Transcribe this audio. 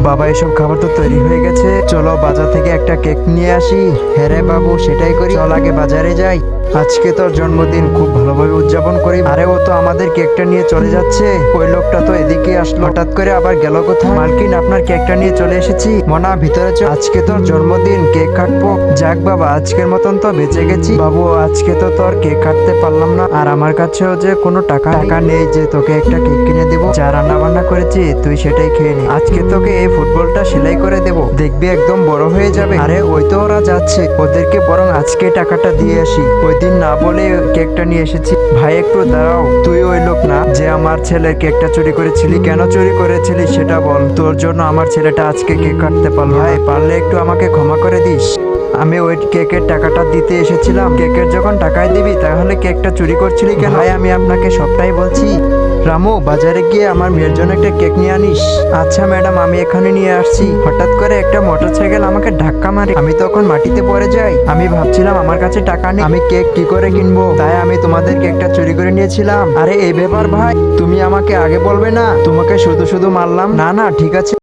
বাবা এসব খাবার তো তৈরি হয়ে গেছে, চলো বাজার থেকে একটা কেক নিয়ে আসি। হ্যাঁ রে বাবু, সেটাই করি, চল আগে বাজারে যাই। আজকে তোর জন্মদিন খুব ভালোভাবে উদযাপন করি। আরে ও তো আমাদের কেকটা নিয়ে চলে যাচ্ছে। ওই লোকটা তো এদিকে আসলো, হঠাৎ করে আবার গেল কোথায়? মালকিন, আপনার কেকটা নিয়ে চলে এসেছি। মনা, ভিতরে চল, আজকে তোর জন্মদিন, কেক কাটবো। যাক বাবা, আজকের মতন তো বেঁচে গেছি। বাবু, আজকে তো তোর কেক কাটতে পারলাম না, আর আমার কাছেও যে কোনো টাকা নেই যে তোকে একটা কেক কিনে দেবো। যা রান্না বান্না করেছি তুই সেটাই খেয়ে নে। আজকে তোকে এই ফুটবলটা সেলাই করে দেবো, দেখবি একদম বড় হয়ে যাবে। আরে ওই তো ওরা যাচ্ছে, ওদেরকে বরং আজকে টাকাটা দিয়ে আসি। ওই দিন না বলে কেকটা নিয়ে এসেছি। ভাই একটু দাঁড়াও, তুই ওই লোক না যে আমার ছেলের কেকটা চুরি করেছিলি? কেন চুরি করেছিলি সেটা বল। তোর জন্য আমার ছেলেটা আজকে কেক কাটতে পারলো। ভাই, পারলে একটু আমাকে ক্ষমা করে দিস। আমি ওই কেকের টাকাটা দিতে এসেছিলাম। কেকের যখন টাকাই দিবি তাহলে কেকটা চুরি করছিলি কেন? ভাই, আমি আপনাকে সবটাই বলছি। রামু, বাজারে গিয়ে আমার মেয়ের জন্য একটা কেক নিয়ে আনিস। আচ্ছা ম্যাডাম, আমি এখানে নিয়ে আসছি। হঠাৎ করে একটা মোটরসাইকেল আমাকে ধাক্কা মারে, আমি তখন মাটিতে পড়ে যাই। আমি ভাবছিলাম আমার কাছে টাকা নেই, আমি কেক কি করে কিনবো, তাই আমি তোমাদের কেকটা চুরি করে নিয়েছিলাম। আরে এই ব্যাপার ভাই, তুমি আমাকে আগে বলবে না? তোমাকে শুধু শুধু মারলাম। না না, ঠিক আছে।